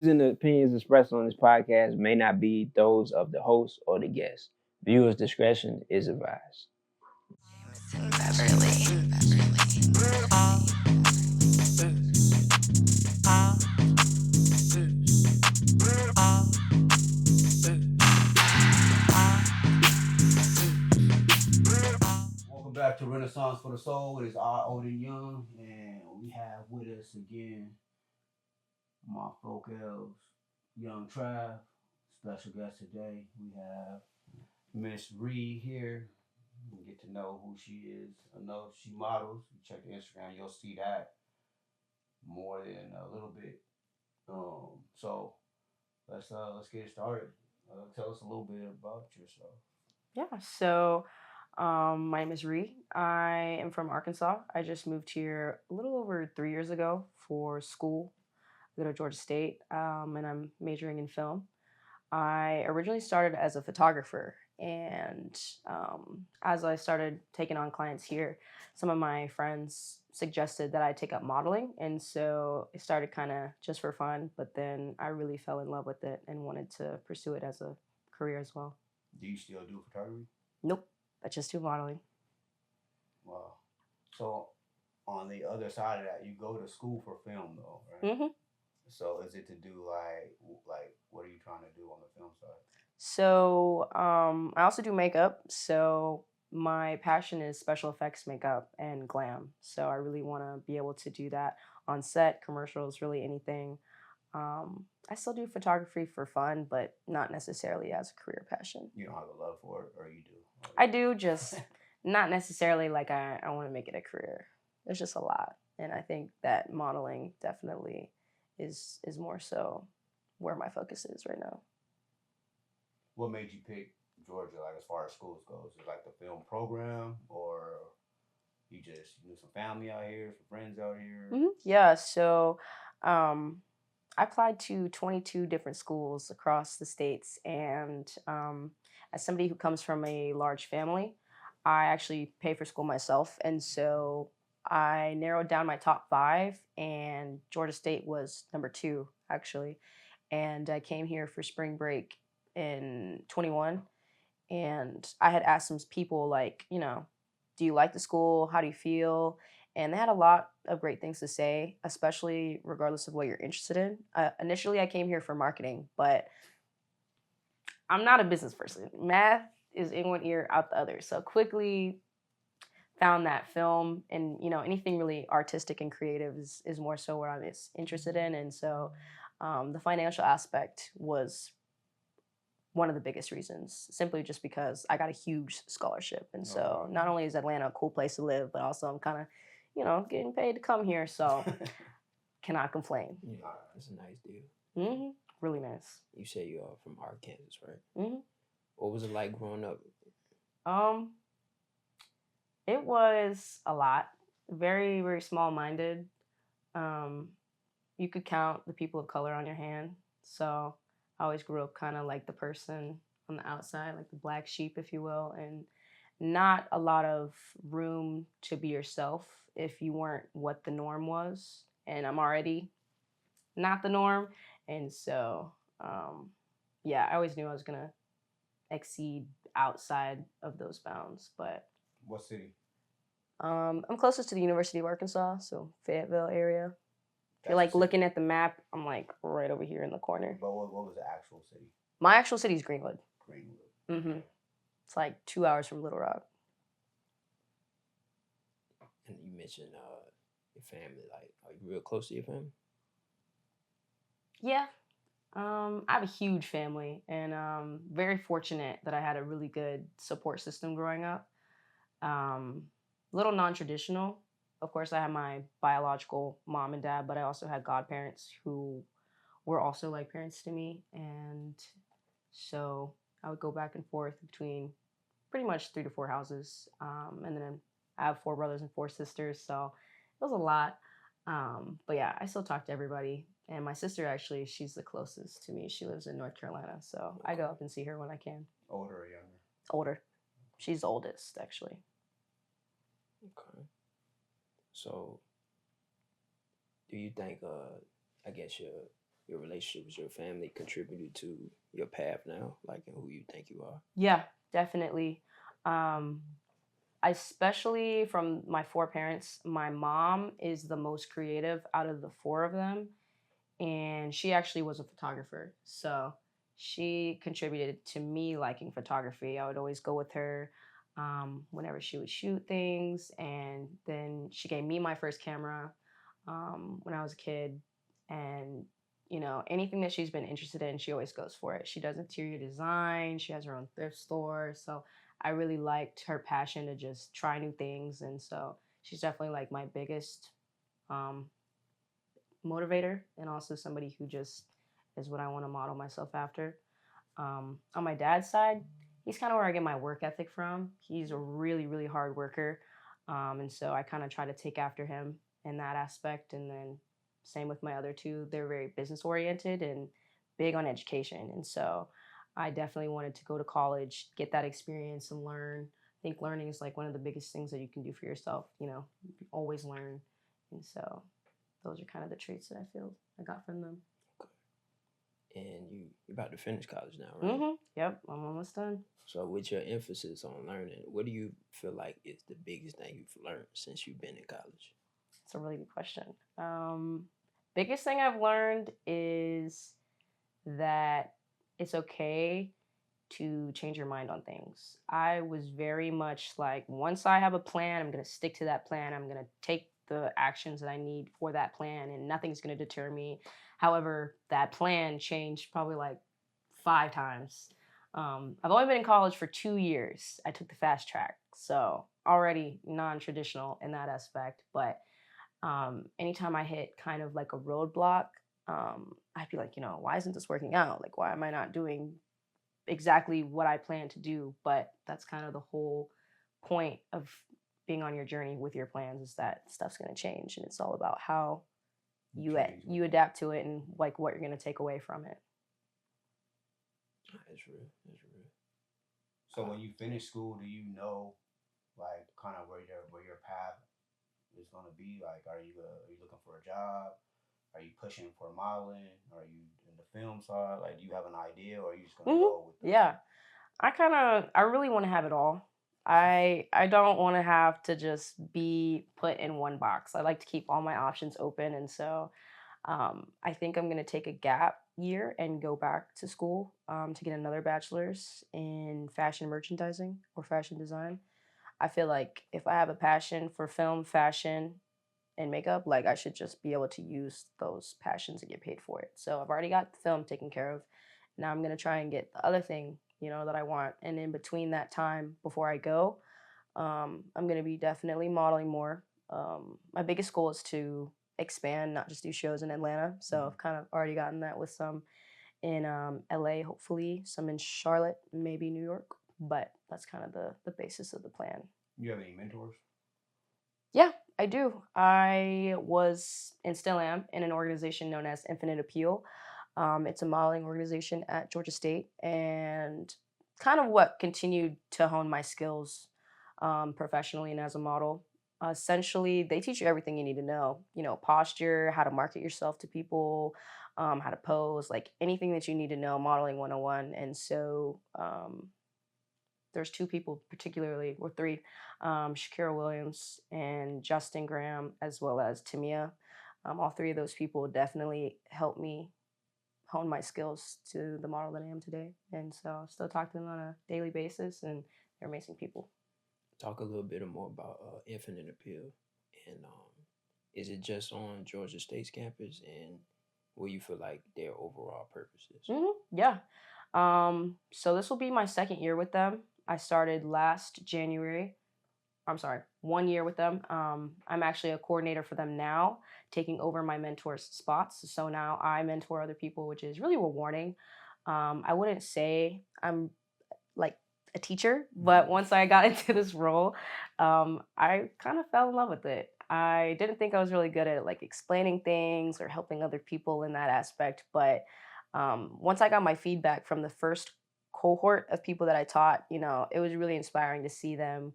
And the opinions expressed on this podcast may not be those of the host or the guest. Viewers' discretion is advised. Welcome back to Renaissance for the Soul. It is I, Odin Young, and we have with us again my folk elves, Young Trav. Special guest today. We have Miss Ree here. You can get to know who she is. I know she models. You check the Instagram, you'll see that more than a little bit. So let's get started. Tell us a little bit about yourself. Yeah, so my name is Ree. I am from Arkansas. I just moved here a little over 3 years ago for school. I go to Georgia State, and I'm majoring in film. I originally started as a photographer, and as I started taking on clients here, some of my friends suggested that I take up modeling, and so it started kind of just for fun. But then I really fell in love with it and wanted to pursue it as a career as well. Do you still do photography? Nope, I just do modeling. Wow. So on the other side of that, you go to school for film though, right? hmm So is it to do like what are you trying to do on the film side? So I also do makeup. So my passion is special effects makeup and glam. So I really want to be able to do that on set, commercials, really anything. I still do photography for fun, but not necessarily as a career passion. You don't have a love for it, or you do? I do, just not necessarily like I want to make it a career. There's just a lot. And I think that modeling definitely is more so where my focus is right now. What made you pick Georgia, like as far as schools goes? Is it like the film program, or you just knew some family out here, some friends out here? Yeah, so um, I applied to 22 different schools across the states, and as somebody who comes from a large family, I actually pay for school myself, and so I narrowed down my top five, and Georgia State was number two actually, and I came here for spring break in 21, and I had asked some people like, do you like the school? How do you feel? And they had a lot of great things to say, especially regardless of what you're interested in. Initially, I came here for marketing, but I'm not a business person. Math is in one ear, out the other. So quickly found that film and anything really artistic and creative is more so what I'm interested in. And so the financial aspect was one of the biggest reasons, simply just because I got a huge scholarship. And so not only is Atlanta a cool place to live, but also I'm kind of, getting paid to come here. So cannot complain. Yeah, that's a nice deal. Really nice. You say you are from Arkansas, right? hmm What was it like growing up? Um, it was a lot. Very, very small minded. Um, you could count the people of color on your hand. So I always grew up kind of like the person on the outside, like the black sheep, if you will, and not a lot of room to be yourself if you weren't what the norm was. And I'm already not the norm. And so, yeah, I always knew I was going to exceed outside of those bounds. But What city? I'm closest to the University of Arkansas, so Fayetteville area. If you're like looking at the map, I'm like right over here in the corner. But what was the actual city? My actual city is Greenwood. Greenwood. It's like 2 hours from Little Rock. And you mentioned your family. Like, are you real close to your family? Yeah. I have a huge family, and very fortunate that I had a really good support system growing up. Little non-traditional. Of course, I had my biological mom and dad, but I also had godparents who were also like parents to me, and so I would go back and forth between pretty much 3 to 4 houses, and then I have 4 brothers and 4 sisters, so it was a lot. But yeah, I still talk to everybody, and my sister actually, she's the closest to me. She lives in North Carolina, so I go up and see her when I can. Older or younger? Older. She's the oldest, actually. Okay. So, do you think, I guess your your relationship with your family contributed to your path now, like and who you think you are? Yeah, definitely. Um, Especially from my four parents, my mom is the most creative out of the four of them, and she actually was a photographer. So she contributed to me liking photography. I would always go with her whenever she would shoot things, and then she gave me my first camera when I was a kid. And anything that she's been interested in, she always goes for it. She does interior design. She has her own thrift store. So I really liked her passion to just try new things, and so she's definitely like my biggest um, motivator, and also somebody who just is what I want to model myself after. On my dad's side, he's kind of where I get my work ethic from. He's a really, really hard worker. And so I kind of try to take after him in that aspect. And then same with my other two. They're very business oriented and big on education. And so I definitely wanted to go to college, get that experience, and learn. I think learning is like one of the biggest things that you can do for yourself. You always learn. And so those are kind of the traits that I feel I got from them. And you're about to finish college now, right? Mm-hmm. Yep, I'm almost done. So with your emphasis on learning, what do you feel like is the biggest thing you've learned since you've been in college? It's a really good question. Biggest thing I've learned is that it's okay to change your mind on things. I was very much like, once I have a plan, I'm going to stick to that plan. I'm going to take the actions that I need for that plan, and nothing's going to deter me. However, that plan changed probably like 5 times. I've only been in college for 2 years. I took the fast track, so already non-traditional in that aspect. But anytime I hit kind of like a roadblock, I'd be like, why isn't this working out? Like, why am I not doing exactly what I plan to do? But that's kind of the whole point of being on your journey with your plans, is that stuff's going to change, and it's all about how you adapt to it, and like what you're going to take away from it. That's real. That's real. So when you finish school, do you know, like, kind of where your path is gonna be? Like, are you looking for a job? Are you pushing for modeling? Are you in the film side? Like, do you have an idea, or are you just gonna go with the? Yeah, I really want to have it all. I don't want to have to just be put in one box. I like to keep all my options open, and so I think I'm gonna take a gap year and go back to school to get another bachelor's in fashion merchandising or fashion design. I feel like if I have a passion for film, fashion, and makeup, like I should just be able to use those passions and get paid for it. So I've already got the film taken care of. Now I'm gonna try and get the other thing, that I want. And in between that time before I go, I'm gonna be definitely modeling more. My biggest goal is to expand, not just do shows in Atlanta. So I've kind of already gotten that with some in LA, hopefully, some in Charlotte, maybe New York. But that's kind of the basis of the plan. You have any mentors? Yeah, I do. I was and still am in an organization known as Infinite Appeal. It's a modeling organization at Georgia State, and kind of what continued to hone my skills professionally and as a model. Essentially, they teach you everything you need to know. Posture, how to market yourself to people, how to pose, like anything that you need to know, modeling 101. And so there's two people particularly, or three, Shakira Williams and Justin Graham, as well as Timia. All three of those people definitely helped me hone my skills to the model that I am today. And so I still talk to them on a daily basis, and they're amazing people. Talk a little bit more about Infinite Appeal, and is it just on Georgia State's campus, and what you feel like their overall purpose is? Yeah. So this will be my second year with them. I started last January. I'm sorry, 1 year with them. I'm actually a coordinator for them now, taking over my mentor's spots. So now I mentor other people, which is really rewarding. I wouldn't say I'm like a teacher, but once I got into this role, I kind of fell in love with it. I didn't think I was really good at like explaining things or helping other people in that aspect, but once I got my feedback from the first cohort of people that I taught, it was really inspiring to see them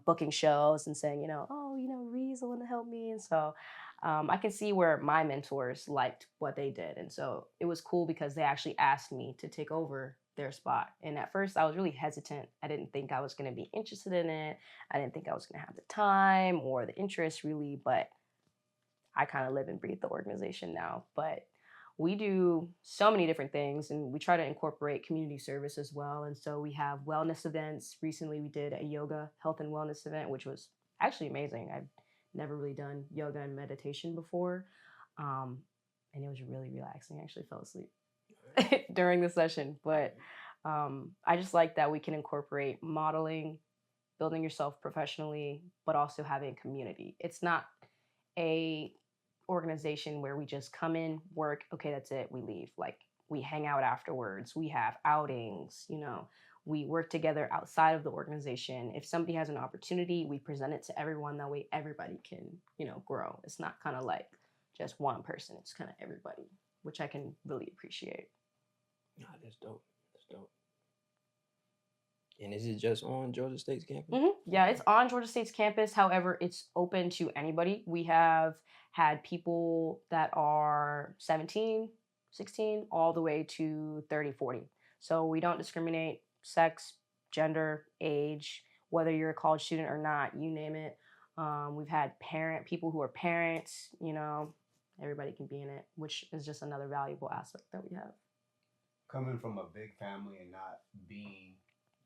booking shows and saying, oh, Ree's the one to help me. And so I can see where my mentors liked what they did. And so it was cool because they actually asked me to take over their spot. And at first, I was really hesitant. I didn't think I was going to be interested in it. I didn't think I was going to have the time or the interest, really. But I kind of live and breathe the organization now. But we do so many different things, and we try to incorporate community service as well. And so we have wellness events. Recently, we did a yoga, health, and wellness event, which was actually amazing. I've never really done yoga and meditation before. Um, and it was really relaxing. I actually fell asleep during the session. But I just like that we can incorporate modeling, building yourself professionally, but also having community. It's not a organization where we just come in, work, okay, that's it, we leave. Like, we hang out afterwards, we have outings, we work together outside of the organization. If somebody has an opportunity, we present it to everyone. That way everybody can, grow. It's not kind of like just one person, it's kind of everybody, which I can really appreciate. Nah, that's dope. That's dope. And is it just on Georgia State's campus? Yeah, it's on Georgia State's campus. However, it's open to anybody. We have had people that are 17, 16, all the way to 30, 40. So we don't discriminate sex, gender, age, whether you're a college student or not, you name it. We've had people who are parents, everybody can be in it, which is just another valuable aspect that we have. Coming from a big family and not being,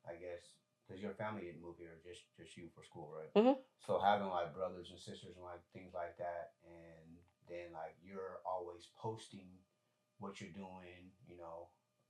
I guess, because your family didn't move here, just you for school, right? Mm-hmm. So having like brothers and sisters and like things like that, and then like you're always posting what you're doing,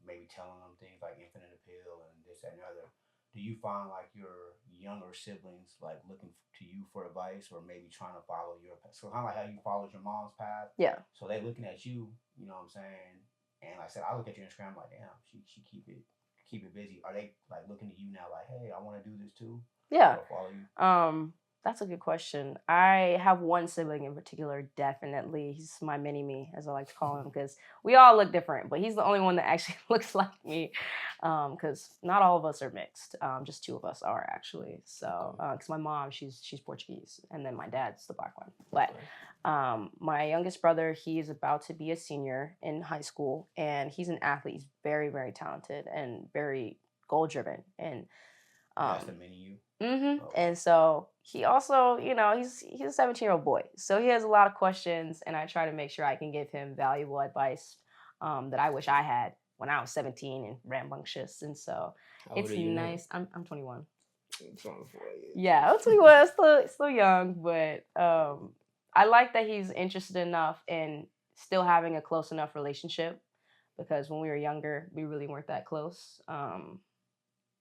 maybe telling them things like infinite appeal and this, that, and the other. Do you find like your younger siblings like looking to you for advice, or maybe trying to follow your path? So kind of like how you followed your mom's path. Yeah. So they looking at you, you know what I'm saying? And like I said, I look at your Instagram like, damn, she keep it busy. Are they like looking at you now like, hey, I want to do this too? Yeah. Follow you? That's a good question. I have one sibling in particular, definitely. He's my mini-me, as I like to call him, because we all look different, but he's the only one that actually looks like me, because not all of us are mixed. Just two of us are, actually. So, because my mom, she's Portuguese, and then my dad's the black one. But my youngest brother, he is about to be a senior in high school, and he's an athlete. He's very, very talented and very goal-driven. And that's the mini you. Mm-hmm. Oh. And so he also, he's a 17-year-old boy. So he has a lot of questions, and I try to make sure I can give him valuable advice that I wish I had when I was 17 and rambunctious. And so it's nice. I'm 21. 24 years. Yeah, I'm 21. still young, but I like that he's interested enough in still having a close enough relationship, because when we were younger, we really weren't that close.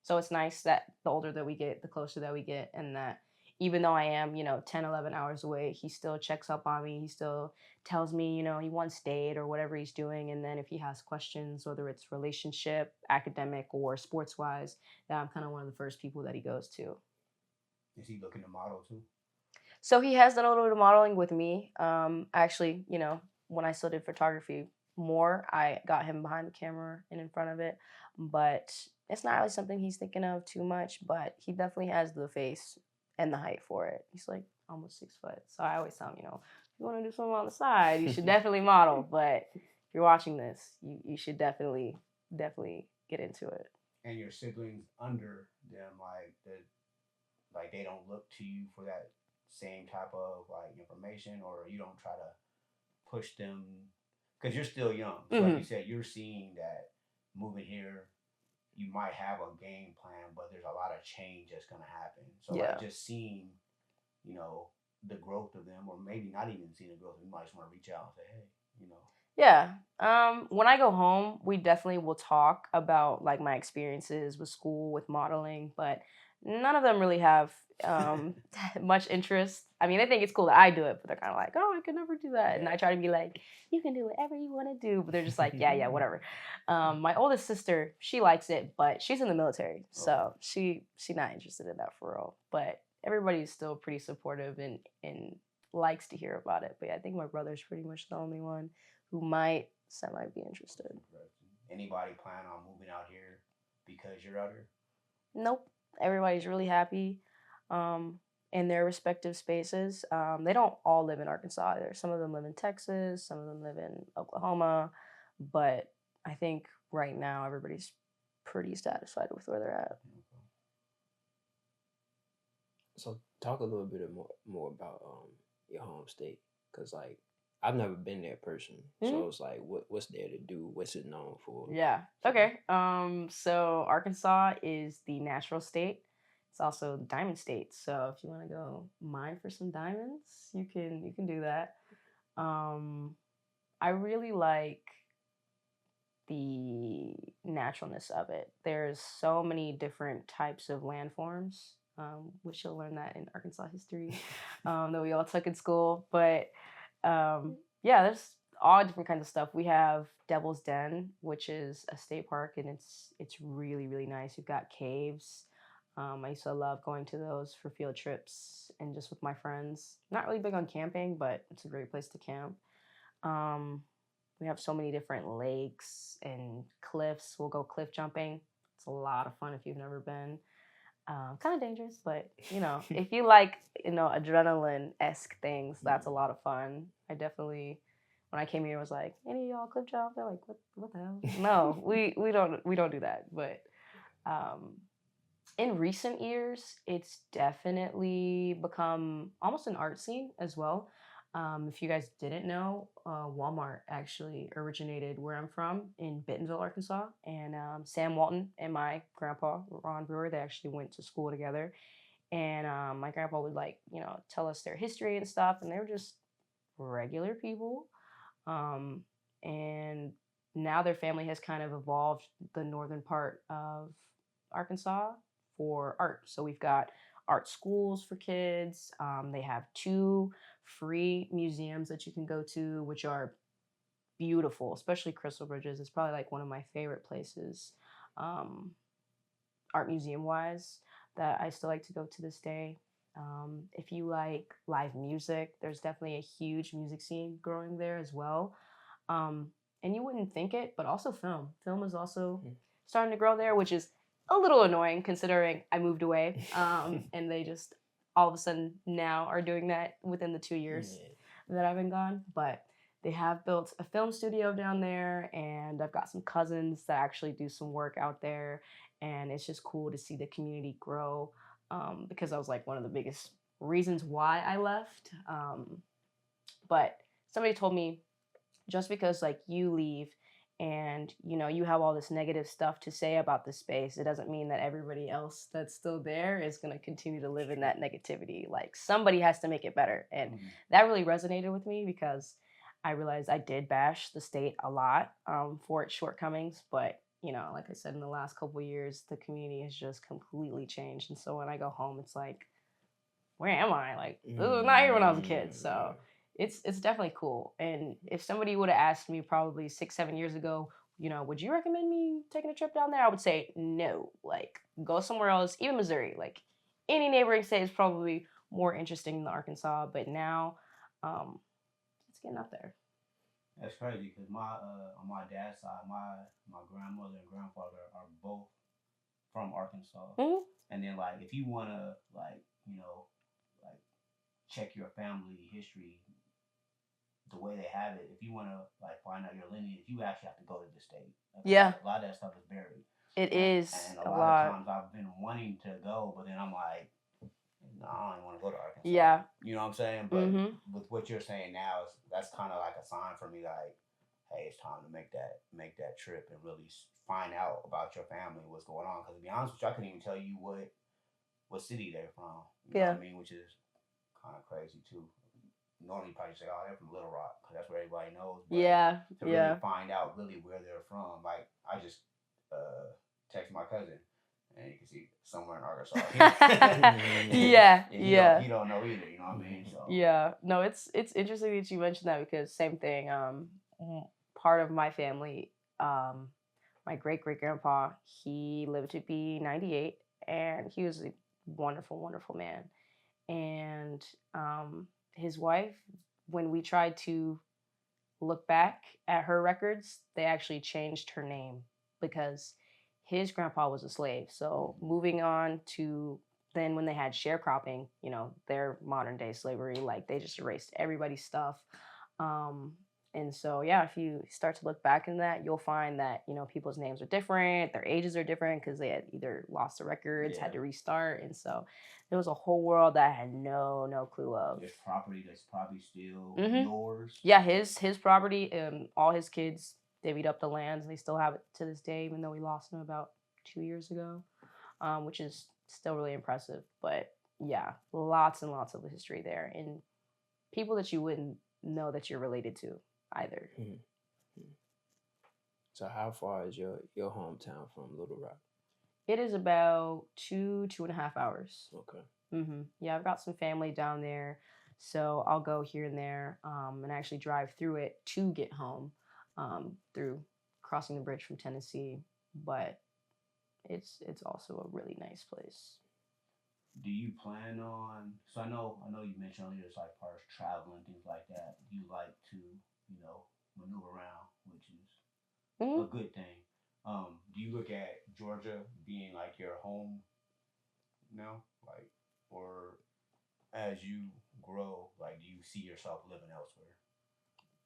So it's nice that the older that we get, the closer that we get, and that even though I am, 10, 11 hours away, he still checks up on me. He still tells me, he wants date or whatever he's doing. And then if he has questions, whether it's relationship, academic, or sports-wise, that I'm kind of one of the first people that he goes to. Is he looking to model too? So he has done a little bit of modeling with me. Actually, when I still did photography more, I got him behind the camera and in front of it. But it's not really something he's thinking of too much, but he definitely has the face and the height for it. He's like almost 6 foot. So I always tell him, if you want to do something on the side, you should definitely model. But if you're watching this, you should definitely get into it. And your siblings under them, like they don't look to you for that same type of like information, or you don't try to push them, because you're still young. So like you said, you're seeing that moving here, you might have a game plan, but there's a lot of change that's going to happen. So like just seeing, the growth of them, or maybe not even seeing the growth, you might just want to reach out and say, hey, Yeah. When I go home, we definitely will talk about like my experiences with school, with modeling, but none of them really have much interest. I mean, they think it's cool that I do it, but they're kind of like, oh, I could never do that. Yeah. And I try to be like, you can do whatever you want to do. But they're just like, yeah, whatever. My oldest sister, she likes it, but she's in the military. So she's not interested in that for real. But everybody's still pretty supportive and likes to hear about it. But yeah, I think my brother's pretty much the only one who might be interested. Anybody plan on moving out here because you're out here? Nope. Everybody's really happy. in their respective spaces. They don't all live in Arkansas either. Some of them live in Texas, some of them live in Oklahoma, but I think right now everybody's pretty satisfied with where they're at. So talk a little bit more about your home state, cause like I've never been there personally, so it's like what's there to do? What's it known for? Yeah. Okay. So Arkansas is the natural state. It's also the diamond state. So if you want to go mine for some diamonds, you can do that. I really like the naturalness of it. There's so many different types of landforms, which you'll learn that in Arkansas history that we all took in school. But yeah, there's all different kinds of stuff. We have Devil's Den, which is a state park, and it's really really nice. You've got caves. I used to love going to those for field trips and just with my friends. Not really big on camping, but it's a great place to camp. Um, we have so many different lakes and cliffs. We'll go cliff jumping. It's a lot of fun if you've never been. Kind of dangerous, but if you like, adrenaline-esque things, that's a lot of fun. I definitely, when I came here, was like, any of y'all cliff jump? They're like, what the hell? No, we don't do that. But in recent years, it's definitely become almost an art scene as well. If you guys didn't know, Walmart actually originated where I'm from in Bentonville, Arkansas. And Sam Walton and my grandpa, Ron Brewer, they actually went to school together. And my grandpa would tell us their history and stuff. And they were just regular people. And now their family has kind of evolved the northern part of Arkansas for art. So we've got art schools for kids. They have 2 free museums that you can go to, which are beautiful, especially Crystal Bridges. It's probably like one of my favorite places, art museum wise, that I still like to go to this day. If you like live music, there's definitely a huge music scene growing there as well. And you wouldn't think it, but also film. Film is also starting to grow there, which is a little annoying considering I moved away. And they just all of a sudden now are doing that within the 2 years that I've been gone. But they have built a film studio down there, and I've got some cousins that actually do some work out there. And it's just cool to see the community grow, because that was like one of the biggest reasons why I left. But somebody told me, just because like you leave and you have all this negative stuff to say about the space, it doesn't mean that everybody else that's still there is going to continue to live in that negativity. Like, somebody has to make it better. And that really resonated with me, because I realized I did bash the state a lot for its shortcomings, but like I said, in the last couple of years, the community has just completely changed. And so when I go home, it's like, where am I? Like, this was not here when I was a kid. So it's definitely cool. And if somebody would have asked me probably 6-7 years ago, would you recommend me taking a trip down there? I would say no. Like, go somewhere else, even Missouri. Like, any neighboring state is probably more interesting than Arkansas. But now, it's getting up there. That's crazy, because on my dad's side, my grandmother and grandfather are both from Arkansas. And then like, if you wanna like check your family history the way they have it, if you want to like find out your lineage, you actually have to go to the state. Like, yeah, a lot of that stuff is buried. It is, and a lot of times I've been wanting to go, but then I'm like, no, I don't want to go to Arkansas. Yeah, you know what I'm saying. But with what you're saying now, that's kind of like a sign for me, like, hey, it's time to make that trip and really find out about your family, what's going on. Because to be honest with you, I couldn't even tell you what city they're from. You know what I mean? Which is kind of crazy too. Normally, you probably say, "Oh, they're from Little Rock," because that's where everybody knows. But to really find out really where they're from, like, I just text my cousin, and you can see somewhere in Arkansas. He don't know either. You know what I mean? So. Yeah. No, it's interesting that you mentioned that, because same thing. Part of my family, my great grandpa, he lived to be 98, and he was a wonderful, wonderful man. And his wife, when we tried to look back at her records, they actually changed her name, because his grandpa was a slave. So moving on to then when they had sharecropping, you know, their modern day slavery, like they just erased everybody's stuff. Um, and so, yeah, if you start to look back in that, you'll find that, you know, people's names are different, their ages are different because they had either lost the records, had Yeah. to restart. And so there was a whole world that I had no clue of. There's property that's probably still Mhm. yours. Yeah, his property, all his kids divvied up the lands, and they still have it to this day, even though we lost them about 2 years ago, which is still really impressive. But yeah, lots and lots of history there, and people that you wouldn't know that you're related to either. Mhm. Mhm. So how far is your hometown from Little Rock? It is about 2.5 hours. Okay. Yeah, I've got some family down there, so I'll go here and there, and actually drive through it to get home, through crossing the bridge from Tennessee. But it's also a really nice place. Do you plan on? So I know you mentioned earlier it's like part of travel and things like that. You like to maneuver around, which is Hmm. a good thing. Do you look at Georgia being like your home now, like, or as you grow, like, do you see yourself living elsewhere?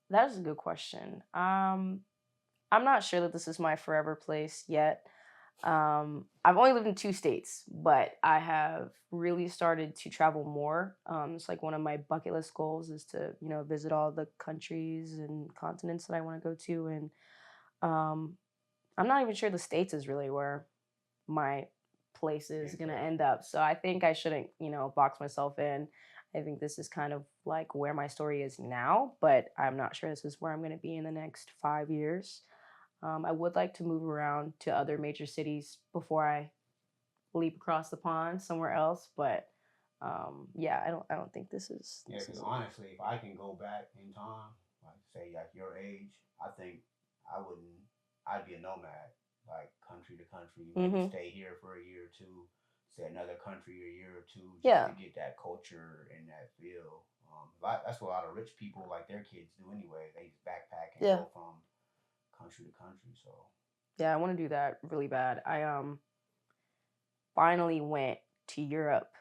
That is a good question. I'm not sure that this is my forever place yet. I've only lived in 2 states, but I have really started to travel more. It's like one of my bucket list goals is to, you know, visit all the countries and continents that I want to go to. And um, I'm not even sure the states is really where my place is gonna Interest. end up. So I think I shouldn't, you know, box myself in. I think this is kind of like where my story is now, but I'm not sure this is where I'm gonna be in the next 5 years. I would like to move around to other major cities before I leap across the pond somewhere else. But yeah, I don't think this is Yeah, this because is honestly, if I can go back in time, like say like your age, I think I wouldn't. I'd be a nomad, like country to country. it. Maybe Hmm. stay here for a year or two, say another country a year or two, just to Yeah, get that culture and that feel. That's what a lot of rich people like their kids do anyway. They just backpack and yeah, go from country to country. So yeah. I want to do that really bad. I finally went to Europe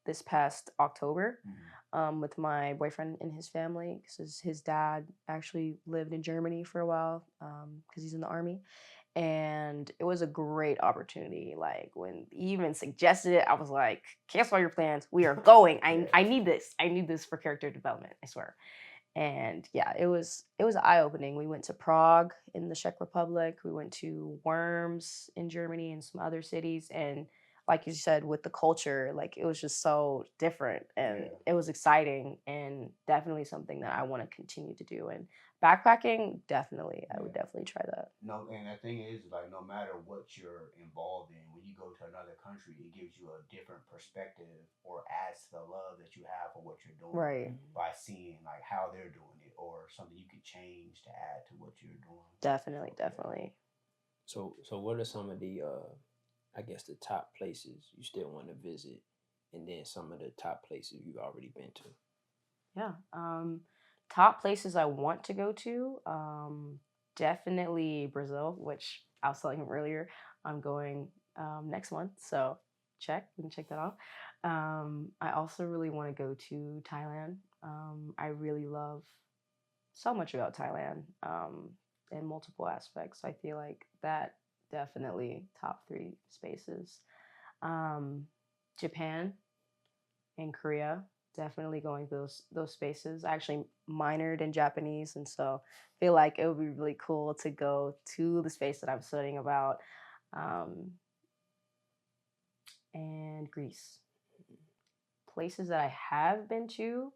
this past October, mm-hmm. with my boyfriend and his family because his dad actually lived in Germany for a while, because he's in the army. And it was a great opportunity. Like when he even suggested it, I was like, cancel all your plans. We are going. I, Yeah. I need this. I need this for character development, I swear. And yeah, it was eye opening. We went to Prague in the Czech Republic. We went to Worms in Germany and some other cities. And like you said, with the culture, like it was just so different and Yeah. it was exciting and definitely something that I want to continue to do. And backpacking, definitely, I would Yeah. definitely try that. No, and the thing is, like, no matter what you're involved in, when you go to another country, it gives you a different perspective or adds to the love that you have for what you're doing Right. Mhm. by seeing like how they're doing it or something you could change to add to what you're doing. Definitely, So yeah. definitely. So what are some of the I guess the top places you still want to visit, and then some of the top places you've already been to? Yeah. Top places I want to go to. Definitely Brazil, which I was telling him earlier. I'm going next month, so check. We can check that off. I also really want to go to Thailand. I really love so much about Thailand, in multiple aspects. I feel like that definitely top three spaces. Um, Japan and Korea. Definitely going those spaces. I actually minored in Japanese, and so I feel like it would be really cool to go to the space that I'm studying about, um, and Greece. Places that I have been to,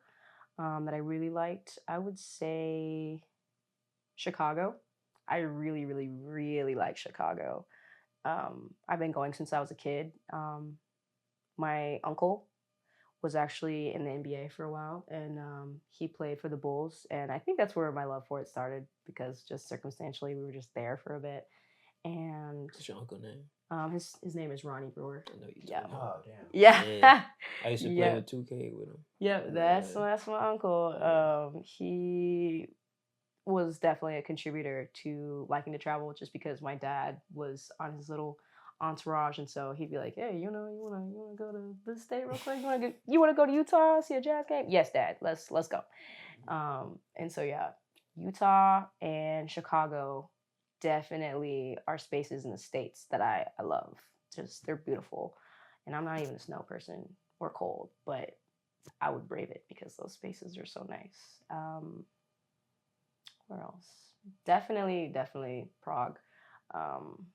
that I really liked. I would say Chicago. I really, really, really like Chicago. I've been going since I was a kid. My uncle was actually in the NBA for a while, and he played for the Bulls. And I think that's where my love for it started because just circumstantially we were just there for a bit. And What's your uncle name? his name is Ronnie Brewer. I know you Yeah, told me. Oh damn. yeah, Yeah, I used to play yeah, with 2K with him. yeah. That's Yeah. that's my uncle. Yeah. He was definitely a contributor to liking to travel just because my dad was on his little entourage, and so he'd be like, "Hey, you wanna go to this state real quick? You wanna go to Utah, see a Jazz game? Yes, Dad. Let's go." And so yeah, Utah and Chicago definitely are spaces in the states that I love. Just they're beautiful, and I'm not even a snow person or cold, but I would brave it because those spaces are so nice. Where else? Definitely Prague. Um,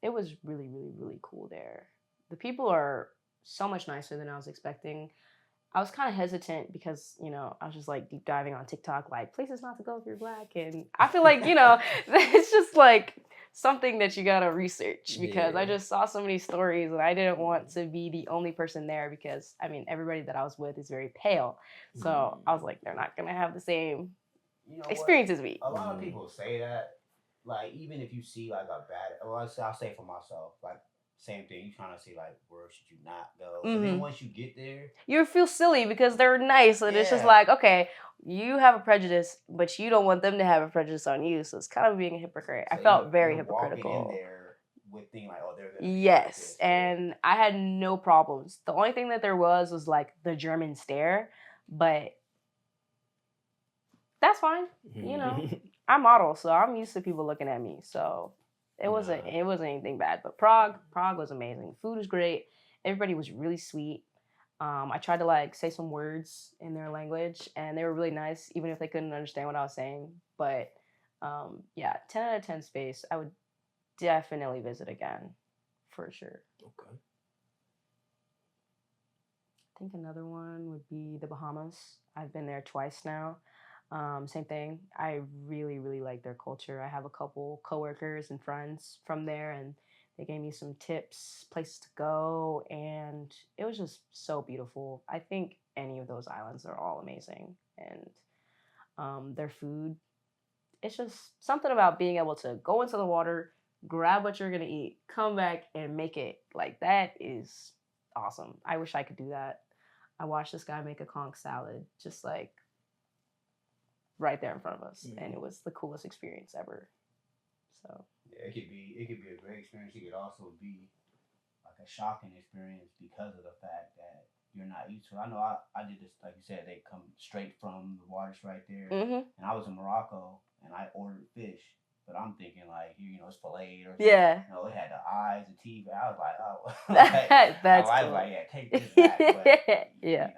it was really, really, really cool there. The people are so much nicer than I was expecting. I was kind of hesitant because, I was just like deep diving on TikTok, like places not to go if you're black. And I feel like, it's just like something that you gotta research because I Yeah. just saw so many stories and I didn't want to be the only person there because, I mean, everybody that I was with is very pale. So I was like, they're not gonna have the same You know what? experience as me. A lot of people say that. Like, even if you see like a bad, well, I'll say for myself, like same thing. You trying to see like where should you not go, but then once you get there, You feel silly because they're nice and it's just Yeah. like, okay, you have a prejudice, but you don't want them to have a prejudice on you. So it's kind of being a hypocrite. I so felt very you're walking hypocritical. in there with thinking like, oh, they're gonna be like Yes, this. and I had no problems. The only thing that there was like the German stare, but that's fine. I model, so I'm used to people looking at me. So it wasn't anything bad. But Prague was amazing. Food was great. Everybody was really sweet. I tried to like say some words in their language, and they were really nice, even if they couldn't understand what I was saying. But yeah, 10 out of 10 space. I would definitely visit again, for sure. Okay. I think another one would be the Bahamas. I've been there twice now. Same thing. I really, really like their culture. I have a couple coworkers and friends from there, and they gave me some tips, places to go, and it was just so beautiful. I think any of those islands are all amazing, and their food. It's just something about being able to go into the water, grab what you're gonna eat, come back, and make it. Like that is awesome. I wish I could do that. I watched this guy make a conch salad, just like right there in front of us, and it was the coolest experience ever. So yeah, it could be a great experience. It could also be like a shocking experience because of the fact that you're not used to it. I know I did this, like you said, they come straight from the waters right there. And I was in Morocco and I ordered fish, but I'm thinking like, it's filleted or something. Yeah. It had the eyes, the teeth. I was like, oh, that's I cool. was like, yeah, take this back. But, yeah.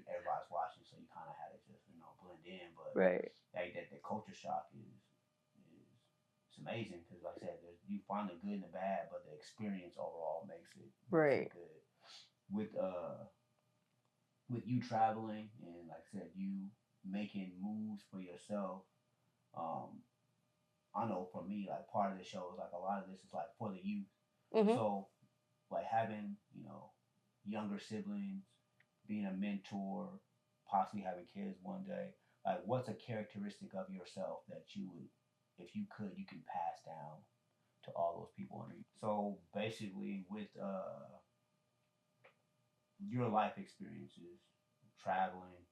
Everybody's watching, so you kind of had to just, blend in. But right. That the culture shock is it's amazing because, like I said, you find the good and the bad, but the experience overall makes it right good. With you traveling and, like I said, you making moves for yourself. I know for me, like part of the show is like a lot of this is like for the youth. So, like having younger siblings, being a mentor, possibly having kids one day. Like, what's a characteristic of yourself that you would, if you could, you can pass down to all those people under you? So basically, with your life experiences, traveling,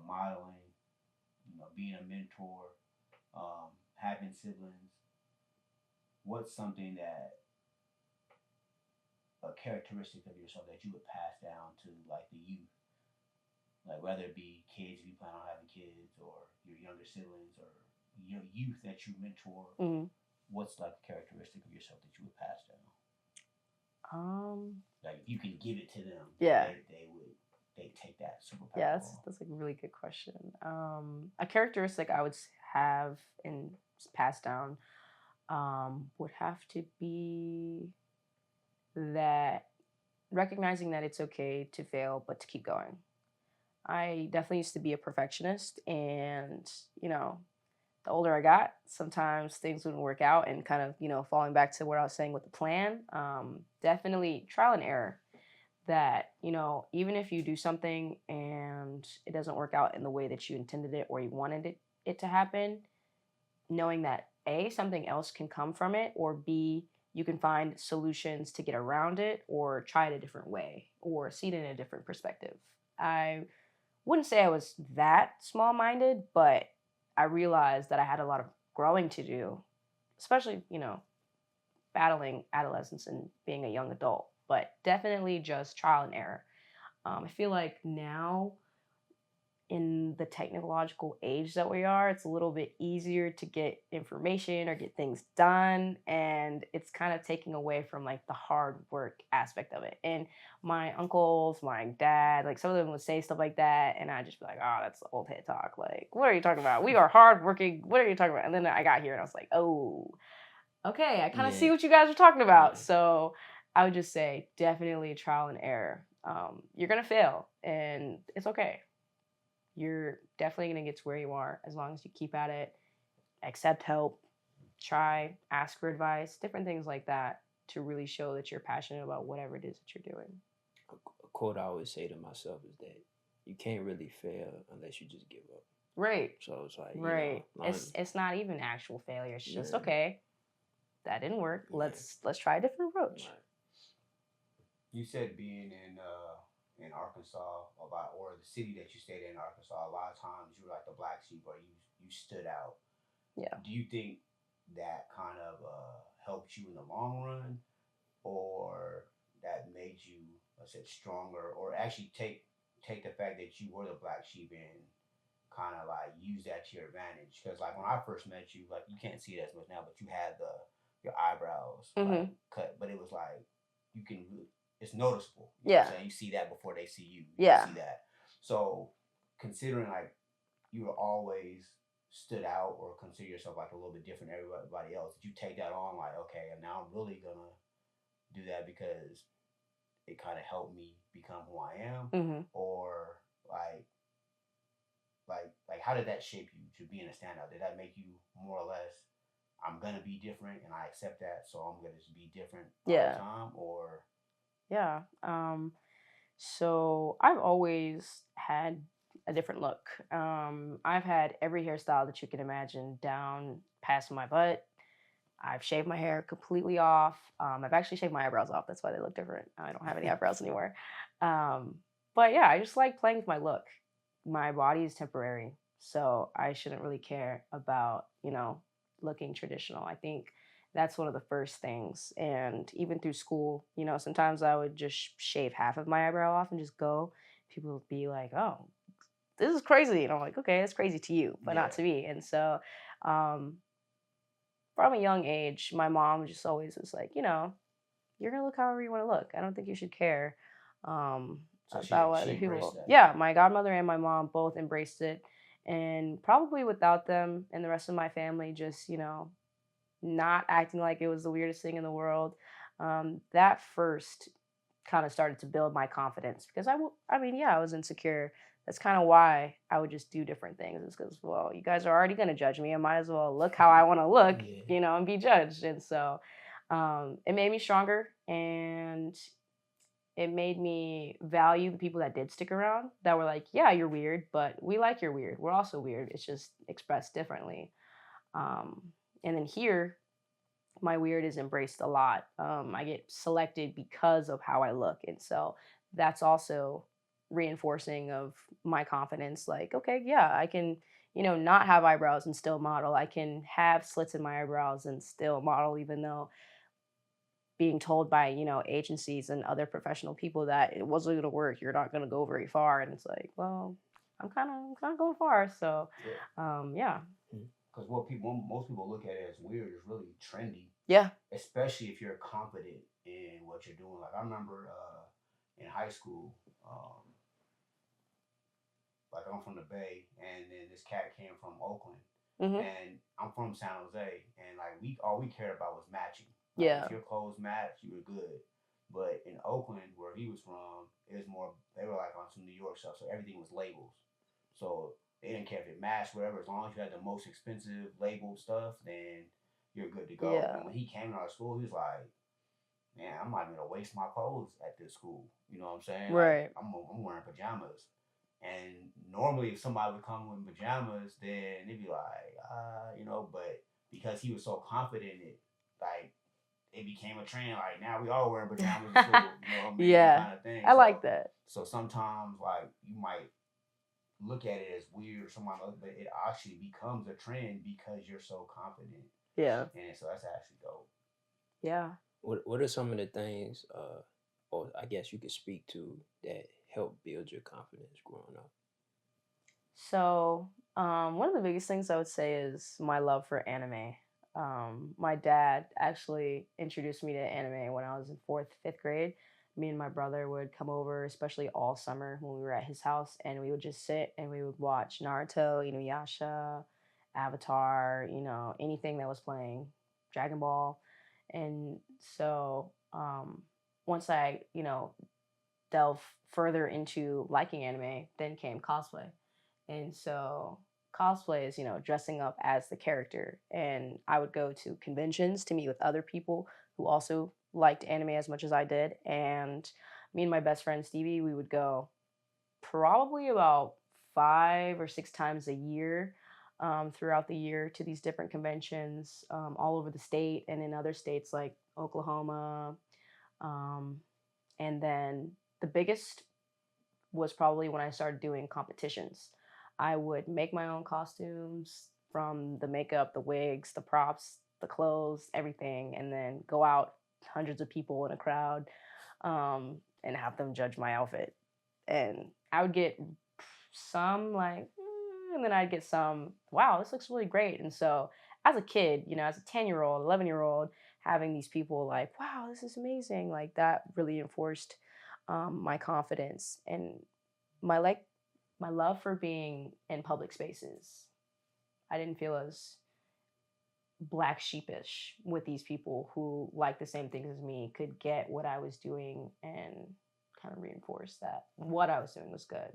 modeling, being a mentor, having siblings, what's something that a characteristic of yourself that you would pass down to like the youth, like whether it be kids if you plan on having kids, or your younger siblings, or your youth that you mentor? What's like a characteristic of yourself that you would pass down? Like if you can give it to them, they take that superpower. Yeah, that's a really good question. A characteristic I would have and pass down would have to be that recognizing that it's okay to fail, but to keep going. I definitely used to be a perfectionist, and the older I got, sometimes things wouldn't work out, and kind of falling back to what I was saying with the plan. Definitely trial and error. That even if you do something and it doesn't work out in the way that you intended it or you wanted it to happen, knowing that A, something else can come from it, or B, you can find solutions to get around it or try it a different way or see it in a different perspective. I wouldn't say I was that small-minded, but I realized that I had a lot of growing to do, especially, battling adolescence and being a young adult, but definitely just trial and error. I feel like now in the technological age that we are, it's a little bit easier to get information or get things done. And it's kind of taking away from like the hard work aspect of it. And my uncles, my dad, like some of them would say stuff like that. And I'd just be like, oh, that's old head talk. Like, what are you talking about? We are hardworking. What are you talking about? And then I got here and I was like, oh, okay, I kind of see Yeah. what you guys are talking about. Yeah. So I would just say definitely trial and error. You're going to fail and it's okay. You're definitely going to get to where you are as long as you keep at it, accept help, try, ask for advice, different things like that to really show that you're passionate about whatever it is that you're doing. A quote I always say to myself is that you can't really fail unless you just give up. Right. So it's like, Right. you know, It's not even actual failure. It's just Yeah. okay. That didn't work. Yeah. Let's try a different approach. Right. You said being in Arkansas or the city that you stayed in Arkansas, a lot of times you were like the black sheep or you stood out. Yeah. Do you think that kind of helped you in the long run, or that made you, let's say, stronger, or actually take the fact that you were the black sheep and kind of like use that to your advantage? Because like when I first met you, like you can't see it as much now, but you had your eyebrows like cut, but it was like you can it's noticeable. You know what I'm saying? You see that before they see you. You Yeah. see that. So considering like you were always stood out or consider yourself like a little bit different than everybody else, did you take that on like, okay, and now I'm really gonna do that because it kind of helped me become who I am, or like how did that shape you to being a standout? Did that make you more or less, I'm gonna be different and I accept that, so I'm gonna just be different all the time, or Yeah. So I've always had a different look. I've had every hairstyle that you can imagine down past my butt. I've shaved my hair completely off. I've actually shaved my eyebrows off. That's why they look different. I don't have any eyebrows anymore. But yeah, I just like playing with my look. My body is temporary, so I shouldn't really care about, looking traditional. I think that's one of the first things. And even through school, sometimes I would just shave half of my eyebrow off and just go. People would be like, oh, this is crazy. And I'm like, okay, it's crazy to you, but not to me. And so, from a young age, my mom just always was like, you're gonna look however you want to look. I don't think you should care about what other people. Yeah, my godmother and my mom both embraced it, and probably without them and the rest of my family, just not acting like it was the weirdest thing in the world. That first kind of started to build my confidence because I was insecure. That's kind of why I would just do different things. It's because, well, you guys are already going to judge me. I might as well look how I want to look, and be judged. And so it made me stronger, and it made me value the people that did stick around, that were like, yeah, you're weird, but we like you're weird. We're also weird. It's just expressed differently. And then here, my weird is embraced a lot. I get selected because of how I look. And so that's also reinforcing of my confidence. Like, okay, yeah, I can, not have eyebrows and still model. I can have slits in my eyebrows and still model, even though being told by, agencies and other professional people that it wasn't going to work. You're not going to go very far. And it's like, well, I'm kind of going far. So, yeah. Because most people look at it as weird is really trendy. Yeah. Especially if you're confident in what you're doing. Like I remember in high school, like I'm from the Bay, and then this cat came from Oakland, and I'm from San Jose, and like all we cared about was matching. Like, if your clothes matched, you were good. But in Oakland, where he was from, it was more. They were like on some New York stuff, so everything was labels. So they didn't care if it matched, whatever. As long as you had the most expensive labeled stuff, then you're good to go. Yeah. And when he came to our school, he was like, "Man, I'm not gonna waste my clothes at this school." You know what I'm saying? Right. Like, I'm wearing pajamas. And normally, if somebody would come in pajamas, then they'd be like, but because he was so confident in it, like, it became a trend. Like, now we all wearing pajamas to school, you know what I mean? Yeah. Kind of thing. I like that. So sometimes, like, you might look at it as weird or something, but it actually becomes a trend because you're so confident. Yeah. And so that's actually dope. Yeah. What are some of the things, or I guess you could speak to that help build your confidence growing up? So, one of the biggest things I would say is my love for anime. My dad actually introduced me to anime when I was in fourth, fifth grade. Me and my brother would come over, especially all summer when we were at his house, and we would just sit and we would watch Naruto, Inuyasha, Avatar, anything that was playing, Dragon Ball. And so, once I, delve further into liking anime, then came cosplay. And so cosplay is, dressing up as the character. And I would go to conventions to meet with other people who also liked anime as much as I did. And me and my best friend Stevie, we would go probably about 5 or 6 times a year, throughout the year, to these different conventions, all over the state and in other states like Oklahoma. Um, and then the biggest was probably when I started doing competitions. I would make my own costumes, from the makeup, the wigs, the props, the clothes, everything, and then go out, hundreds of people in a crowd, and have them judge my outfit. And I would get some like, and then I'd get some, wow, this looks really great. And so as a kid, as a 10-year-old, 11-year-old, having these people like, wow, this is amazing, like that really enforced my confidence and my like my love for being in public spaces. I didn't feel as black sheepish with these people who like the same things as me, could get what I was doing and kind of reinforce that what I was doing was good,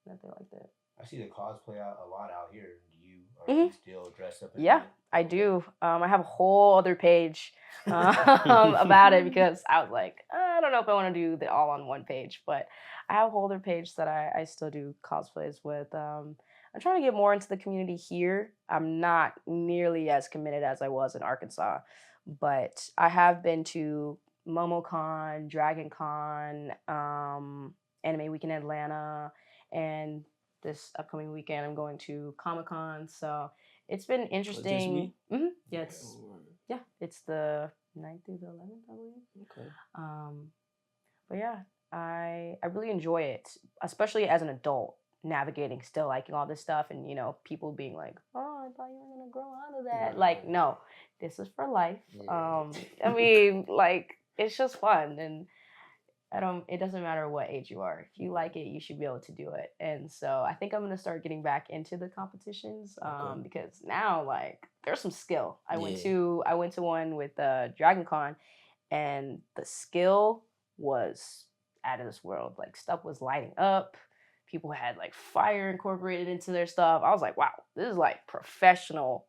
that they liked it. I see the cosplay out a lot out here. Do you or do Hmm. you still dress up in Yeah, it? I Okay. do. I have a whole other page about it, because I was like, I don't know if I want to do the all on one page, but I have a whole other page that I still do cosplays with. I'm trying to get more into the community here. I'm not nearly as committed as I was in Arkansas, but I have been to MomoCon, DragonCon, Anime Week in Atlanta, and this upcoming weekend I'm going to Comic Con. So it's been Was this interesting. week? Yeah, Okay. it's the 9th through the 11th, I believe. Okay. Um, but yeah, I really enjoy it, especially as an adult, navigating still liking all this stuff, and people being like, "Oh, I thought you were gonna grow out of that." Like, Right. no, this is for life. Yeah. I mean, like, it's just fun, and I don't. It doesn't matter what age you are. If you like it, you should be able to do it. And so I think I'm gonna start getting back into the competitions, Okay. because now, like, there's some skill. Yeah. I went to one with Dragon Con, and the skill was out of this world. Like, stuff was lighting up. People had like fire incorporated into their stuff. I was like, wow, this is like professional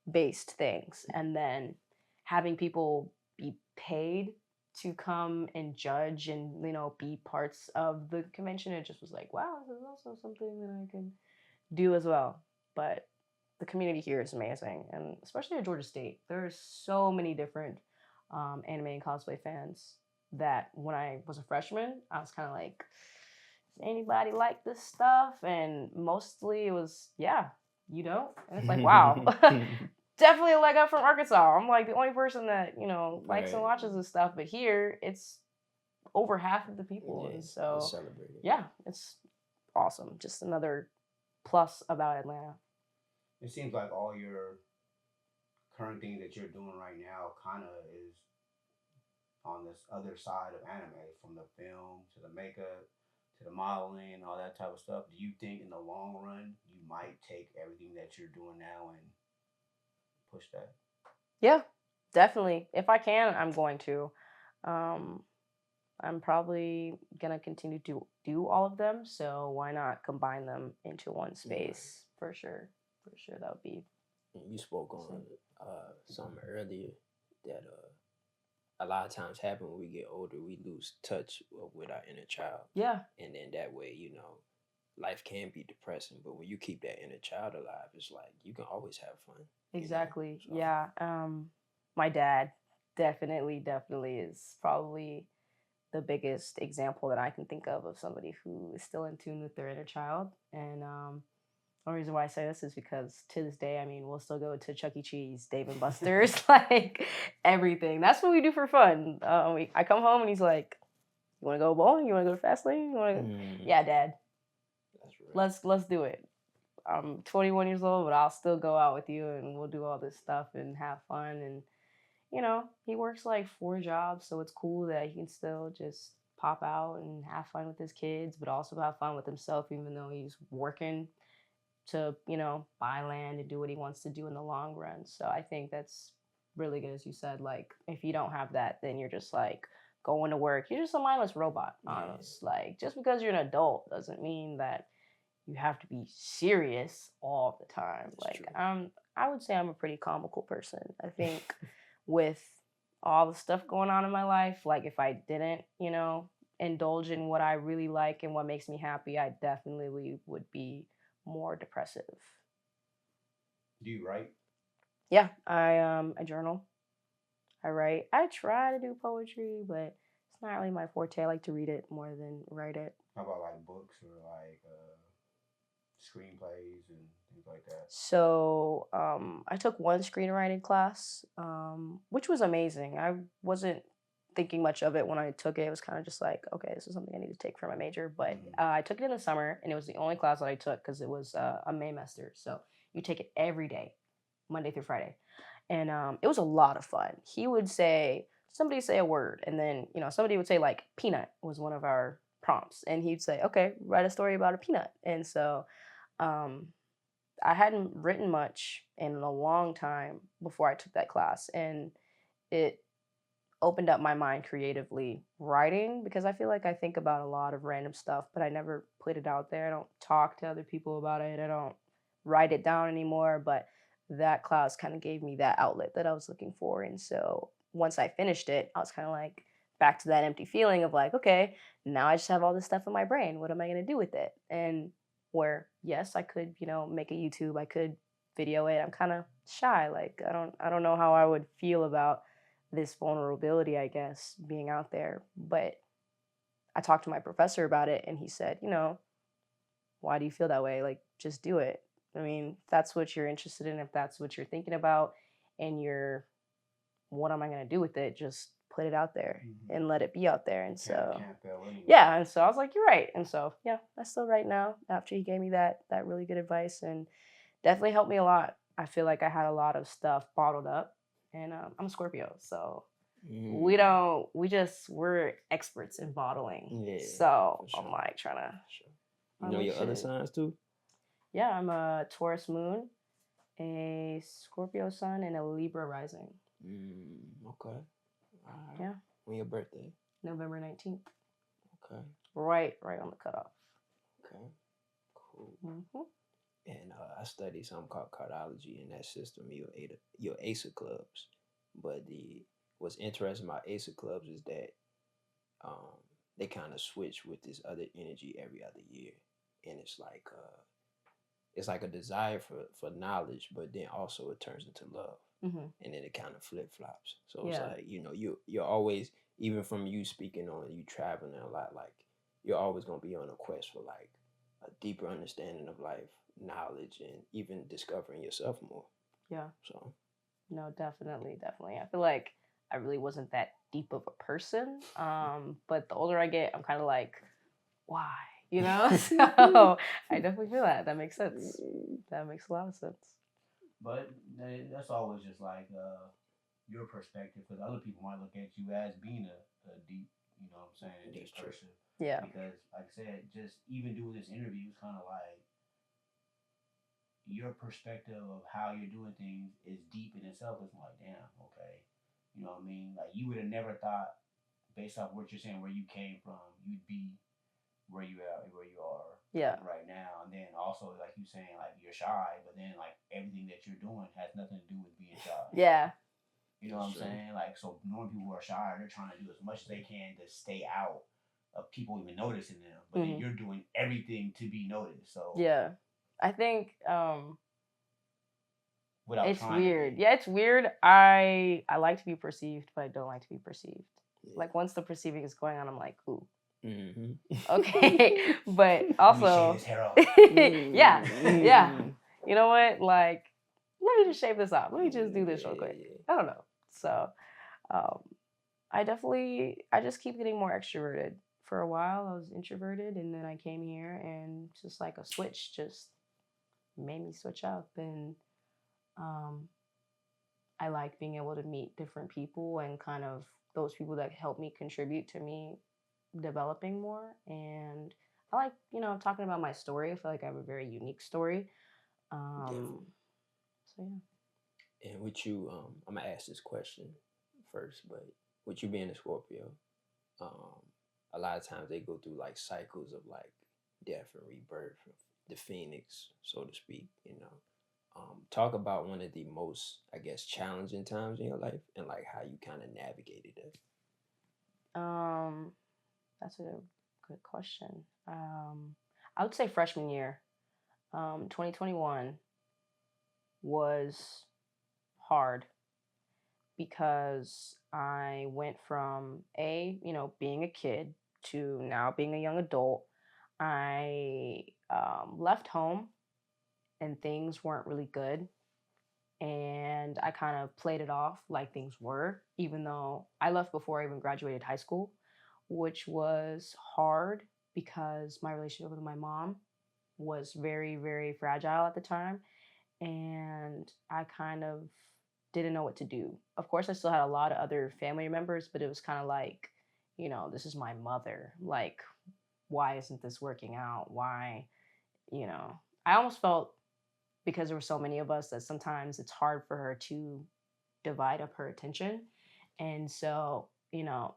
based things. And then having people be paid to come and judge and be parts of the convention, it just was like, wow, this is also something that I can do as well. But the community here is amazing, and especially at Georgia State, there are so many different anime and cosplay fans that when I was a freshman, I was kind of like, does anybody like this stuff? And mostly it was, yeah, you don't. And it's like, wow, definitely a leg up from Arkansas. I'm like the only person that, likes and Right. watches this stuff. But here, it's over half of the people. Yeah. And It's so, celebrated. yeah, it's awesome. Just another plus about Atlanta. It seems like all your current thing that you're doing right now kind of is on this other side of anime, from the film to the makeup to the modeling and all that type of stuff. Do you think in the long run you might take everything that you're doing now and push that? Yeah, definitely. If I can, I'm going to. Um, I'm probably gonna continue to do all of them. So why not combine them into one Right. space? For sure. For sure, that would be And you spoke on awesome. something earlier that a lot of times happen when we get older. We lose touch with our inner child, Yeah, and then that way, life can be depressing. But when you keep that inner child alive, it's like you can always have fun. exactly. So Yeah. My dad definitely is probably the biggest example that I can think of somebody who is still in tune with their inner child. And The reason why I say this is because to this day, I mean, we'll still go to Chuck E. Cheese, Dave and Buster's, like everything. That's what we do for fun. I come home and he's like, "You want to go bowling? You want to go to fast lane? You want to?" Yeah, Dad. That's real. Let's do it. I'm 21 years old, but I'll still go out with you and we'll do all this stuff and have fun. And he works like 4 jobs, so it's cool that he can still just pop out and have fun with his kids, but also have fun with himself, even though he's working to, buy land and do what he wants to do in the long run. So I think that's really good, as you said. Like, if you don't have that, then you're just like going to work. You're just a mindless robot, honest. Yeah. Like, just because you're an adult doesn't mean that you have to be serious all the time. That's Like, true. I would say I'm a pretty comical person. I think with all the stuff going on in my life, like if I didn't, indulge in what I really like and what makes me happy, I definitely would be more depressive. Do you write? Yeah, I journal. I write. I try to do poetry, but it's not really my forte. I like to read it more than write it. How about like books or like screenplays and things like that? So I took one screenwriting class, which was amazing. I wasn't thinking much of it when I took it. It was kind of just like, okay, this is something I need to take for my major. But I took it in the summer, and it was the only class that I took because it was a Maymester. So you take it every day, Monday through Friday. And it was a lot of fun. He would say, somebody say a word, and then, somebody would say like peanut was one of our prompts. And he'd say, okay, write a story about a peanut. And so I hadn't written much in a long time before I took that class, and it opened up my mind creatively writing, because I feel like I think about a lot of random stuff, but I never put it out there. I don't talk to other people about it. I don't write it down anymore, but that class kind of gave me that outlet that I was looking for. And so once I finished it, I was kind of like back to that empty feeling of like, okay, now I just have all this stuff in my brain. What am I going to do with it? And where, yes, I could, make a YouTube, I could video it. I'm kind of shy. Like, I don't know how I would feel about this vulnerability, I guess, being out there. But I talked to my professor about it, and he said, why do you feel that way? Like, just do it. I mean, if that's what you're interested in, if that's what you're thinking about, and what am I going to do with it? Just put it out there and let it be out there. And so, Can't fail anyway. yeah. And so I was like, you're right. And so, yeah, I still write now after he gave me that really good advice, and definitely helped me a lot. I feel like I had a lot of stuff bottled up, and I'm a Scorpio, so we're experts in bottling. Yeah, so for I'm sure. like trying to. You know your other signs too? Yeah, I'm a Taurus moon, a Scorpio sun, and a Libra rising. Okay. All right. Yeah. When your birthday? November 19th. Okay. Right on the cutoff. Okay. Cool. Mm-hmm. And I studied something called cardiology. In that system, your ACE clubs. But what's interesting about ACE clubs is that they kind of switch with this other energy every other year, and it's like a desire for knowledge, but then also it turns into love, and then it kind of flip flops. So it's like you're always, even from you speaking on you traveling a lot, like you're always gonna be on a quest for like a deeper understanding of life, knowledge, and even discovering yourself more. Yeah. So. No, definitely. I feel like I really wasn't that deep of a person. But the older I get, I'm kind of like, why? So I definitely feel that. That makes sense. That makes a lot of sense. But that's always just like your perspective, because other people might look at you as being a deep, deep person. Yeah. Because, like I said, just even doing this interview is kind of like your perspective of how you're doing things is deep in itself. It's like, damn, okay. You know what I mean? Like, you would have never thought, based off what you're saying, where you came from, you'd be where you are right now. And then also, like you saying, like, you're shy, but then like everything that you're doing has nothing to do with being shy. Yeah. You know what I'm saying? Like, so normally people who are shy, they're trying to do as much as they can to stay out of people even noticing them, but then you're doing everything to be noticed. So yeah, I think it's weird. Yeah, it's weird. I like to be perceived, but I don't like to be perceived. Yeah. Like, once the perceiving is going on, I'm like, ooh. Okay, but Let me shave also, his hair off. yeah. You know what? Like, let me just shave this off. Let me just do this real quick. I don't know. So, um, I just keep getting more extroverted. For a while, I was introverted, and then I came here, and just like a switch just made me switch up. And um, I like being able to meet different people and kind of those people that help me contribute to me developing more. And I like, talking about my story. I feel like I have a very unique story. Definitely. Um, so yeah. And with you, I'm gonna ask this question first, but with you being a Scorpio, um, a lot of times they go through like cycles of like death and rebirth, the phoenix, so to speak. Talk about one of the most, I guess, challenging times in your life and like how you kind of navigated it. Um, that's a good question. I would say freshman year, 2021 was hard because I went from being a kid to now being a young adult. I left home and things weren't really good. And I kind of played it off like things were, even though I left before I even graduated high school, which was hard because my relationship with my mom was very, very fragile at the time. And I kind of didn't know what to do. Of course, I still had a lot of other family members, but it was kind of like, this is my mother. Like, why isn't this working out? Why, you know, I almost felt because there were so many of us that sometimes it's hard for her to divide up her attention. And so,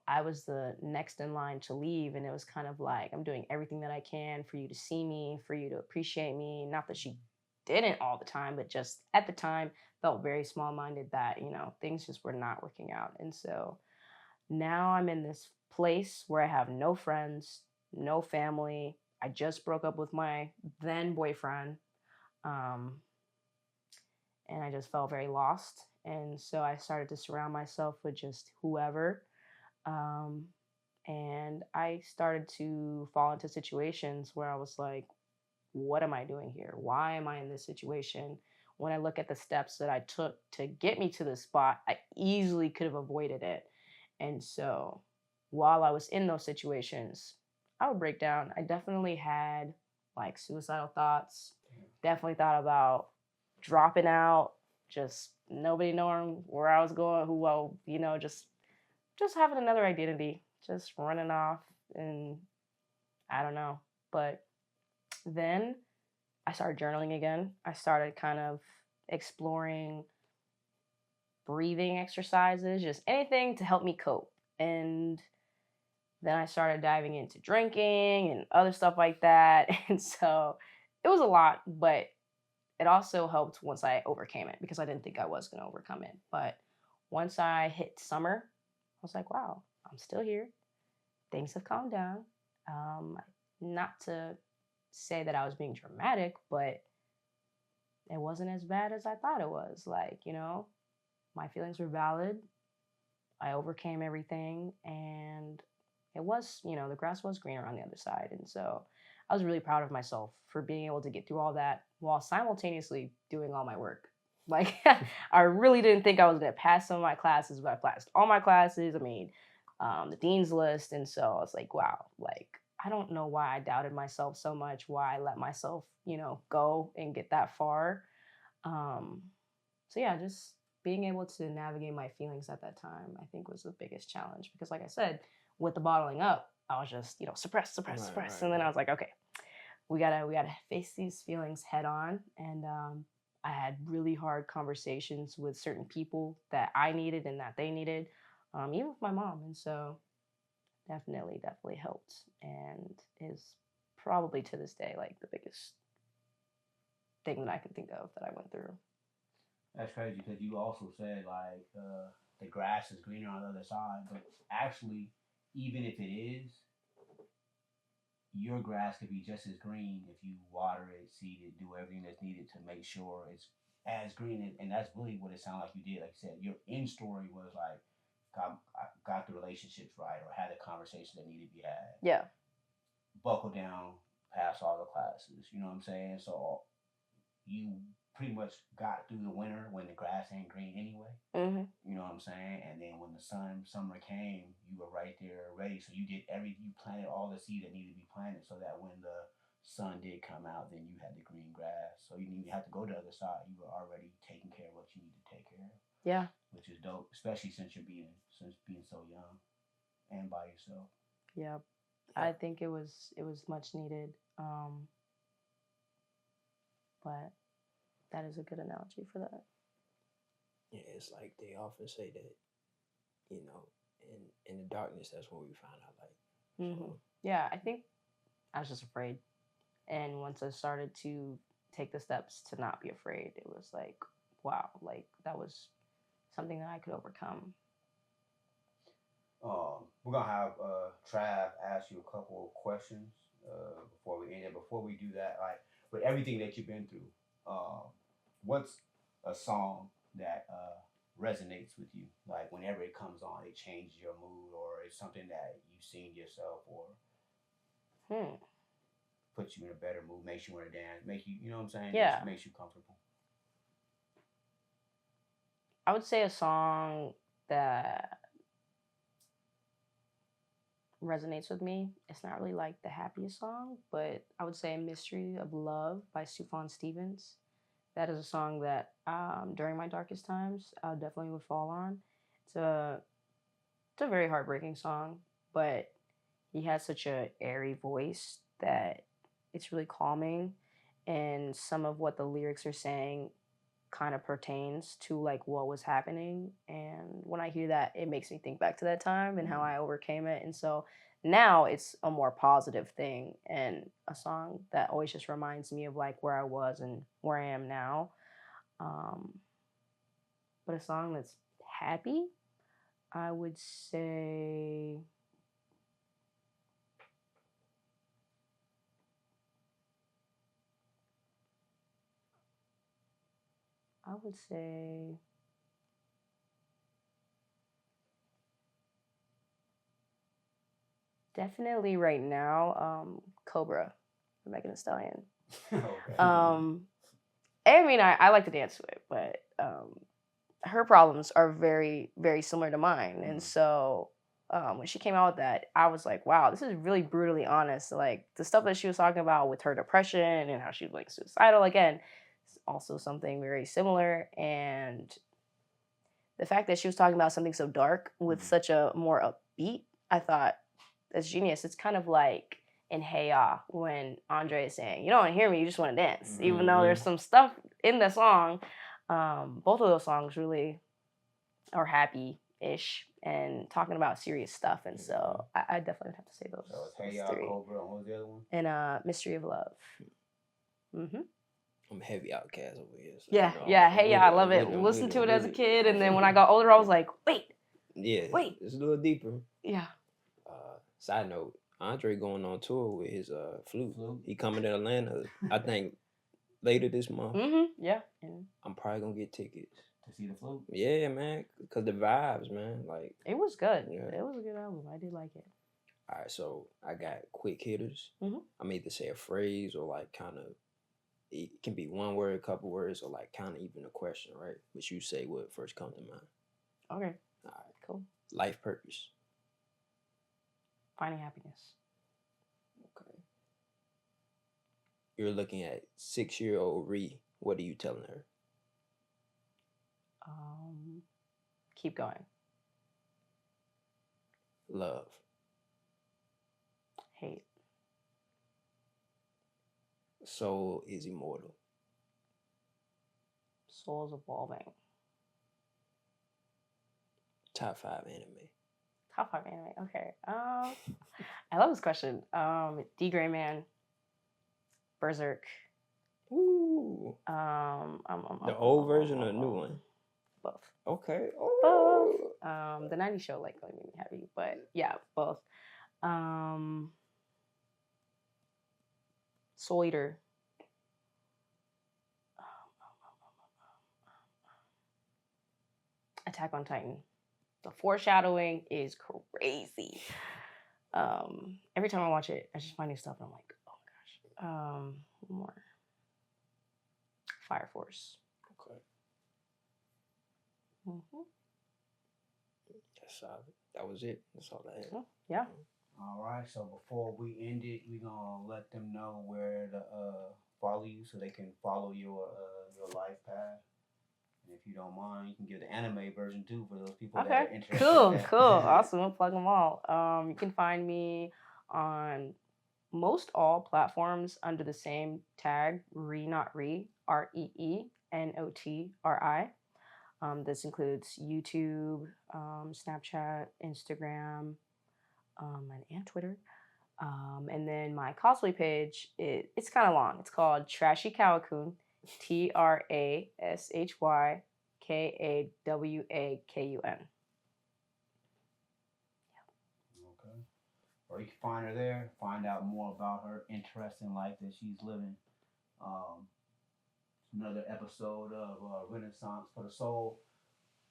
I was the next in line to leave. And it was kind of like, I'm doing everything that I can for you to see me, for you to appreciate me. Not that she didn't all the time, but just at the time felt very small minded that, things just were not working out. And so now I'm in this place where I have no friends, no family. I just broke up with my then boyfriend. Um, and I just felt very lost. And so I started to surround myself with just whoever. Um, and I started to fall into situations where I was like, what am I doing here? Why am I in this situation? When I look at the steps that I took to get me to this spot, I easily could have avoided it. And so while I was in those situations, I would break down. I definitely had like suicidal thoughts, definitely thought about dropping out, just nobody knowing where I was going, who I, just having another identity, just running off and I don't know. But then I started journaling again. I started kind of exploring breathing exercises, just anything to help me cope. And then I started diving into drinking and other stuff like that. And so it was a lot, but it also helped once I overcame it because I didn't think I was going to overcome it. But once I hit summer, I was like, wow, I'm still here. Things have calmed down. Not to say that I was being dramatic, but it wasn't as bad as I thought it was. Like, my feelings were valid. I overcame everything and it was, the grass was greener on the other side. And so I was really proud of myself for being able to get through all that while simultaneously doing all my work. Like, I really didn't think I was going to pass some of my classes, but I passed all my classes. I made the dean's list. And so I was like, wow, like, I don't know why I doubted myself so much, why I let myself, go and get that far. Um, so yeah, just being able to navigate my feelings at that time, I think was the biggest challenge because, like I said, with the bottling up, I was just suppress, suppress, suppress, and then I was like, okay, we gotta face these feelings head on, and I had really hard conversations with certain people that I needed and that they needed, even with my mom, and so definitely helped, and is probably to this day like the biggest thing that I can think of that I went through. That's crazy because you also said like the grass is greener on the other side, but actually, even if it is, your grass could be just as green if you water it, seed it, do everything that's needed to make sure it's as green. And that's really what it sounded like you did. Like you said, your end story was like, got the relationships right or had the conversations that need to be had. Yeah. Buckle down, pass all the classes. You know what I'm saying? So you pretty much got through the winter when the grass ain't green anyway. Mm-hmm. You know what I'm saying? And then when the summer came, you were right there ready. So you planted all the seeds that needed to be planted, so that when the sun did come out, then you had the green grass. So you didn't even have to go to the other side. You were already taking care of what you need to take care of. Yeah. Which is dope, especially since being so young and by yourself. Yeah. I think it was much needed. But that is a good analogy for that. Yeah, it's like they often say that, you know, in the darkness, that's when we find our light. Mm-hmm. Yeah, I think I was just afraid. And once I started to take the steps to not be afraid, it was like, wow, like that was something that I could overcome. We're gonna have Trav ask you a couple of questions before we end it. Before we do that, like with everything that you've been through, what's a song that resonates with you? Like whenever it comes on, it changes your mood, or it's something that you've seen yourself, or puts you in a better mood, makes you want to dance, make you, you know what I'm saying? Yeah, makes you comfortable. I would say a song that resonates with me. It's not really like the happiest song, but I would say "Mystery of Love" by Sufjan Stevens. That is a song that during my darkest times I definitely would fall on. It's a very heartbreaking song, but he has such a airy voice that it's really calming, and some of what the lyrics are saying kind of pertains to like what was happening. And when I hear that, it makes me think back to that time and how I overcame it. And so now it's a more positive thing, and a song that always just reminds me of like where I was and where I am now. But a song that's happy, I would say definitely right now, Cobra, Megan Thee Stallion. Okay. I mean, I like to dance to it, but her problems are very, very similar to mine. And so when she came out with that, I was like, wow, this is really brutally honest. Like the stuff that she was talking about with her depression and how she was like suicidal, again, is also something very similar. And the fact that she was talking about something so dark with such a more upbeat, I thought, that's genius. It's kind of like in Hey Ya when Andre is saying, you don't want to hear me, you just want to dance. Even though there's some stuff in the song, both of those songs really are happy-ish and talking about serious stuff. And so I definitely would have to say those. So it's Hey Ya, three. Cobra, and what was the other one? And Mystery of Love. Mm-hmm. I'm heavy Outcast over here. So Yeah. Hey Ya, I love it. Listen to it as a kid, and then when I got older, I was like, wait. It's a little deeper. Yeah. Side note, Andre going on tour with his flute. He coming to Atlanta, I think, later this month. Yeah. I'm probably gonna get tickets to see the flute. Yeah, man, because the vibes, man. Like it was good. Yeah. It was a good album. I did like it. All right, so I got quick hitters. Mm-hmm. I'm either say a phrase or like kind of. It can be one word, a couple words, or like kind of even a question, right? But you say what first comes to mind. Okay. All right. Cool. Life purpose. Finding happiness. Okay. You're looking at 6-year-old Ree. What are you telling her? Keep going. Love. Hate. Soul is immortal. Soul is evolving. Top 5 anime. Top 5 anime. Okay. I love this question. D. Gray Man. Berserk. Ooh. The old version or the new one? Both. Okay. Oh. Both. The 90s show like made me happy, but yeah, both. Soul Eater. Attack on Titan. The foreshadowing is crazy. Every time I watch it, I just find new stuff, and I'm like, oh my gosh. More Fire Force. Okay. Mm-hmm. That's solid. That was it. That's all I had. Oh, yeah. All right. So before we end it, we're gonna let them know where to follow you, so they can follow your life path. And if you don't mind, you can give the anime version too for those people that are interested. Cool. Awesome. We'll plug them all. You can find me on most all platforms under the same tag, Ree Not Ree, REENOTRI. This includes YouTube, Snapchat, Instagram, and Twitter. And then my cosplay page, it's kind of long. It's called Trashy Kawakun, TRASHYKAWAKUN. Okay. Or you can find her there, find out more about her interesting life that she's living. Another episode of Renaissance for the Soul.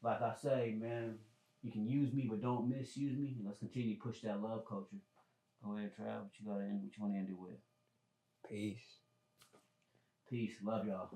Like I say, man, you can use me, but don't misuse me. Let's continue to push that love culture. Go ahead, Trav. What you want to end it with? Peace. Peace. Love y'all.